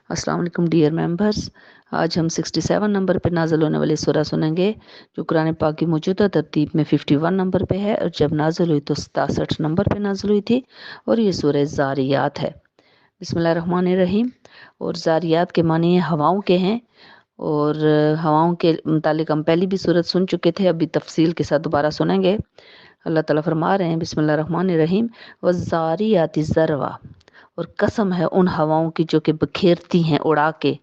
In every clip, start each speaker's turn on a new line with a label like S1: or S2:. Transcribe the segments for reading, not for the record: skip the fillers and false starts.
S1: अस्सलाम वालेकुम dear members. आज हम 67 नंबर पे नाज़िल होने वाली सूरह सुनेंगे जो कुरान पाक की मौजूदा तरतीब में 51 नंबर पे है और जब नाज़िल हुई तो 67 नंबर पे नाज़िल हुई थी और ये सूरह ज़ारियात है। बिस्मिल्लाहिर्रहमानिर्रहीम। और ज़ारियात के मानी हवाओं के हैं और हवाओं के मुतालिक हम पहली भी सूरत सुन चुके थे, अभी तफसील के साथ दोबारा सुनेंगे। अल्लाह ताला फरमा रहे हैं बिस्मिल्लाहिर्रहमानिर्रहीम वज़्ज़ारियाति ज़रवा, और कसम है उन हवाओं की जो कि बिखेरती हैं, उड़ा के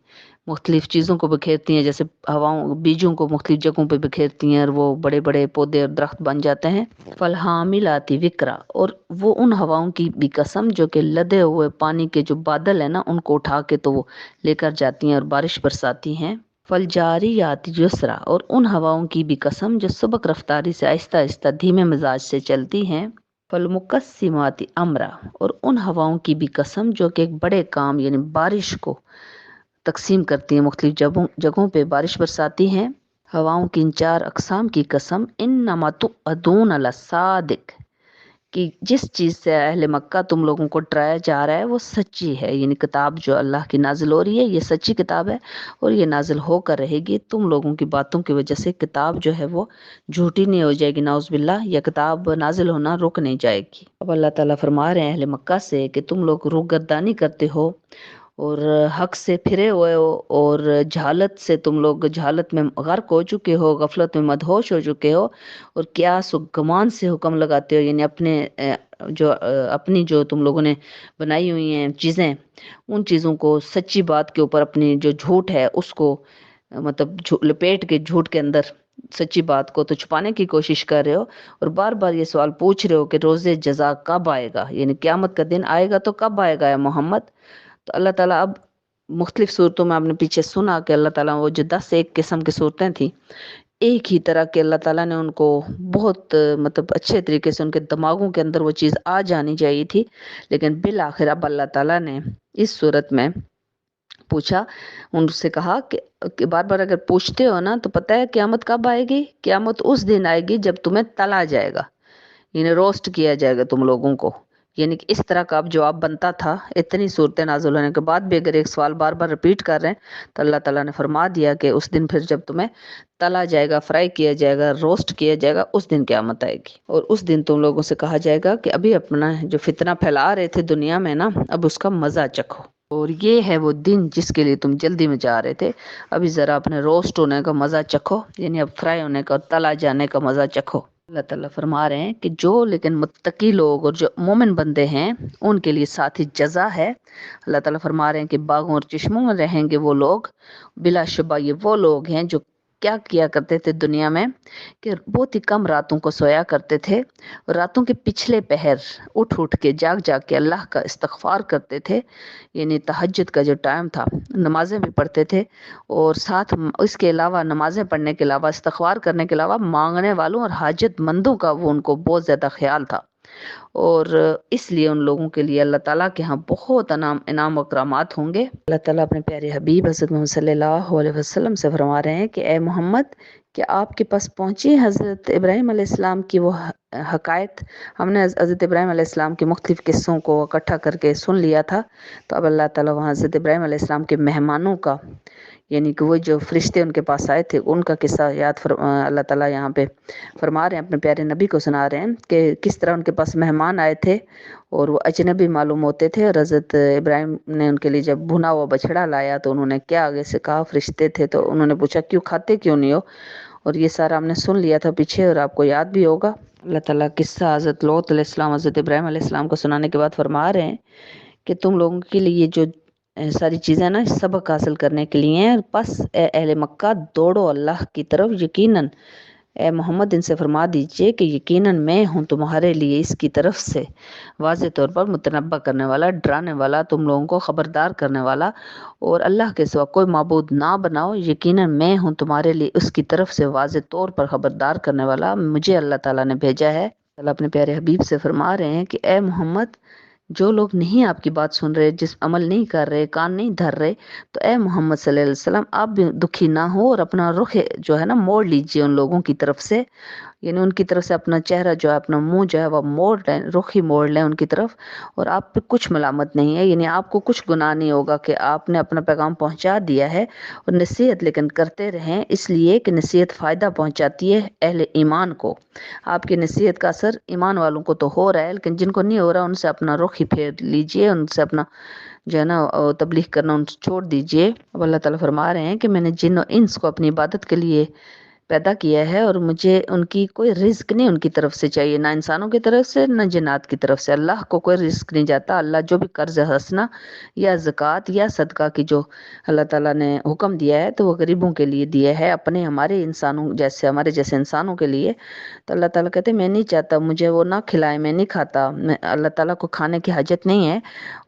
S1: मुख्तलिफ चीज़ों को बिखेरती हैं, जैसे हवाओं बीजों को मुख्तलिफ जगहों पे बिखेरती हैं और वो बड़े बड़े पौधे और दरख्त बन जाते हैं। फलहामिलाती विक्रा, और वो उन हवाओं की भी कसम जो कि लदे हुए पानी के जो बादल है ना उनको उठा के तो वो लेकर जाती हैं और बारिश बरसाती हैं। फलजारियाती युसरा, और उन हवाओं की भी कसम जो सबक रफ्तारी से आहिस्ता आहिस्ता धीमे मिजाज से चलती हैं। फलमुकस्सिमाती अमरा, और उन हवाओं की भी कसम जो कि एक बड़े काम यानी बारिश को तकसीम करती हैं, मुख्तलिफ जगहों पे बारिश बरसाती हैं। हवाओं की इन 4 अक़साम की कसम इन्नमा तुअदून लसादिक, कि जिस चीज़ से अहले मक्का तुम लोगों को डराया जा रहा है वो सच्ची है, यानी किताब जो अल्लाह की नाजिल हो रही है ये सच्ची किताब है और ये नाजिल होकर रहेगी। तुम लोगों की बातों की वजह से किताब जो है वो झूठी नहीं हो जाएगी, नाउज़ुबिल्लाह, या किताब नाजिल होना रुक नहीं जाएगी। अब अल्लाह ताला फरमा रहे हैं अहले मक्का से कि तुम लोग रुगर्दानी करते हो और हक से फिरे हुए हो और जहालत से तुम लोग जहालत में गर्क हो चुके हो, गफलत में मदहोश हो चुके हो और क्या गुमान से हुक्म लगाते हो, यानी अपनी जो तुम लोगों ने बनाई हुई हैं चीज़ें, उन चीज़ों को सच्ची बात के ऊपर अपनी जो झूठ है उसको मतलब लपेट के झूठ के अंदर सच्ची बात को तो छुपाने की कोशिश कर रहे हो और बार बार ये सवाल पूछ रहे हो कि रोज़े जज़ा कब आएगा, यानी क़यामत का दिन आएगा तो कब आएगा या मोहम्मद। तो अल्लाह ताला अब मुख्तलिफ सूरतों में आपने पीछे सुना कि अल्लाह ताला वो जो 10 एक किस्म की सूरतें थी, एक ही तरह के अल्लाह ताला ने उनको बहुत मतलब अच्छे तरीके से उनके दिमागों के अंदर वो चीज़ आ जानी चाहिए थी, लेकिन बिल आखिर अब अल्लाह ताला ने इस सूरत में पूछा, उनसे कहा कि बार बार अगर पूछते हो ना तो पता है क़यामत कब आएगी? क़यामत उस दिन आएगी जब तुम्हें तला जाएगा, यानी रोस्ट किया जाएगा तुम लोगों को। यानी कि इस तरह का अब जवाब बनता था। इतनी सूरतें नाज़िल होने के बाद भी अगर एक सवाल बार बार रिपीट कर रहे हैं तो अल्लाह ताला ने फरमा दिया कि उस दिन फिर जब तुम्हें तला जाएगा, फ्राई किया जाएगा, रोस्ट किया जाएगा, उस दिन क़यामत आएगी और उस दिन तुम लोगों से कहा जाएगा कि अभी अपना जो फितना फैला रहे थे दुनिया में ना, अब उसका मज़ा चखो। और ये है वो दिन जिसके लिए तुम जल्दी में जा रहे थे, अभी ज़रा अपने रोस्ट होने का मज़ा चखो, यानी अब फ्राई होने का और तला जाने का मज़ा चखो। अल्लाह ताला फरमा रहे हैं कि जो लेकिन मुत्तकी लोग और जो मोमिन बंदे हैं उनके लिए साथ ही जज़ा है। अल्लाह ताला फरमा रहे हैं कि बागों और चश्मों में रहेंगे वो लोग, बिलाशुबा ये वो लोग हैं जो क्या किया करते थे दुनिया में कि बहुत ही कम रातों को सोया करते थे और रातों के पिछले पहर उठ उठ के जाग जाग के अल्लाह का इस्तगफार करते थे, यानी तहज्जुद का जो टाइम था नमाजें भी पढ़ते थे और साथ इसके अलावा नमाजें पढ़ने के अलावा इस्तगफार करने के अलावा मांगने वालों और हाजतमंदों का वो उनको बहुत ज़्यादा ख्याल था और इसलिए उन लोगों के लिए अल्लाह ताला के यहाँ बहुत इनाम व करामात होंगे। अल्लाह ताला अपने प्यारे हबीब हज़रत मोहम्मद सल्लल्लाहु अलैहि वसल्लम से फरमा रहे हैं कि ए मोहम्मद, क्या आपके पास पहुँची हज़रत इब्राहीम अलैहिस्सलाम की वो हकायत? हमने हज़रत इब्राहीम अलैहिस्सलाम के मुख्तलिफ किस्सों को इकट्ठा करके सुन लिया था, तो अब अल्लाह ताला वहाँ हज़रत इब्राहीम अलैहिस्सलाम के मेहमानों का, यानी कि वो जो फरिश्ते उनके पास आए थे उनका किस्सा अल्लाह ताला यहाँ पे फरमा रहे हैं, अपने प्यारे नबी को सुना रहे हैं कि किस तरह उनके पास मेहमान आए थे और वो अजनबी मालूम होते थे और हज़रत इब्राहीम ने उनके लिए जब भुना हुआ बछड़ा लाया तो उन्होंने क्या आगे से कहा, फरिश्ते थे तो उन्होंने पूछा क्यों खाते क्यों नहीं हो, और ये सारा हमने सुन लिया था पीछे और आपको याद भी होगा। अल्लाह ताला किस्सा हज़रत लूत अलैहिस्सलाम हज़रत इब्राहीम अलैहिस्सलाम को सुनाने के बाद फरमा रहे हैं कि तुम लोगों के लिए ये जो सारी चीज़ें ना सबक हासिल करने के लिए हैं, बस ए अहले मक्का दौड़ो अल्लाह की तरफ, यकीनन ए मोहम्मद इनसे फरमा दीजिए कि यकीनन मैं हूँ तुम्हारे लिए इसकी तरफ से वाज़े तौर पर मुतनब्बा करने वाला, डराने वाला, तुम लोगों को ख़बरदार करने वाला, और अल्लाह के सिवा कोई माबूद ना बनाओ, यकीनन मैं हूँ तुम्हारे लिए उसकी तरफ से वाज़े तौर पर ख़बरदार करने वाला, मुझे अल्लाह ताला ने भेजा है। अल्लाह अपने प्यारे हबीब से फरमा रहे हैं कि ए मोहम्मद, जो लोग नहीं आपकी बात सुन रहे, जिस अमल नहीं कर रहे, कान नहीं धर रहे, तो ए मोहम्मद सल्लल्लाहु अलैहि वसल्लम आप भी दुखी ना हो और अपना रुख जो है ना मोड़ लीजिए उन लोगों की तरफ से یعنی ان کی طرف سے اپنا چہرہ جو ہے اپنا منہ جو ہے وہ موڑ لیں، رخ ہی موڑ لیں ان کی طرف، اور آپ پہ کچھ ملامت نہیں ہے، یعنی آپ کو کچھ گناہ نہیں ہوگا کہ آپ نے اپنا پیغام پہنچا دیا ہے، اور نصیحت لیکن کرتے رہیں، اس لیے کہ نصیحت فائدہ پہنچاتی ہے اہل ایمان کو۔ آپ کی نصیحت کا اثر ایمان والوں کو تو ہو رہا ہے، لیکن جن کو نہیں ہو رہا ان سے اپنا رخ ہی پھیر لیجئے، ان سے اپنا جو ہے نا تبلیغ کرنا ان سے چھوڑ دیجئے۔ اب اللہ تعالیٰ فرما رہے ہیں کہ میں نے جن و انس کو اپنی عبادت کے لیے پیدا کیا ہے، اور مجھے ان کی کوئی رزق نہیں ان کی طرف سے چاہیے، نہ انسانوں کی طرف سے نہ جنات کی طرف سے۔ اللہ کو کوئی رزق نہیں جاتا۔ اللہ جو بھی قرض حسنہ یا زکوٰۃ یا صدقہ کی جو اللہ تعالیٰ نے حکم دیا ہے تو وہ غریبوں کے لیے دیا ہے، اپنے ہمارے انسانوں جیسے ہمارے جیسے انسانوں کے لیے۔ تو اللہ تعالیٰ کہتے ہیں میں نہیں چاہتا مجھے وہ نہ کھلائے، میں نہیں کھاتا، اللہ تعالیٰ کو کھانے کی حاجت نہیں ہے۔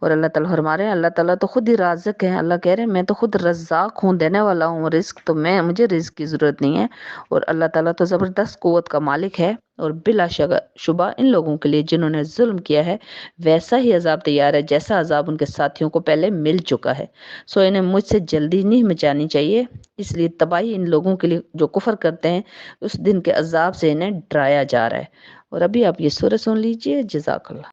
S1: اور اللہ تعالیٰ فرما رہے ہیں اللہ تعالیٰ تو خود ہی رازق ہے، اللہ کہہ رہے ہیں میں تو خود رزاق ہوں، دینے والا ہوں رزق، تو مجھے رزق کی ضرورت نہیں ہے۔ اور اللہ تعالیٰ تو زبردست قوت کا مالک ہے، اور بلا شبہ ان لوگوں کے لیے جنہوں نے ظلم کیا ہے ویسا ہی عذاب تیار ہے جیسا عذاب ان کے ساتھیوں کو پہلے مل چکا ہے۔ سو انہیں مجھ سے جلدی نہیں مچانی چاہیے، اس لیے تباہی ان لوگوں کے لیے جو کفر کرتے ہیں، اس دن کے عذاب سے انہیں ڈرایا جا رہا ہے۔ اور ابھی آپ یہ سورہ سن لیجئے۔ جزاک اللہ۔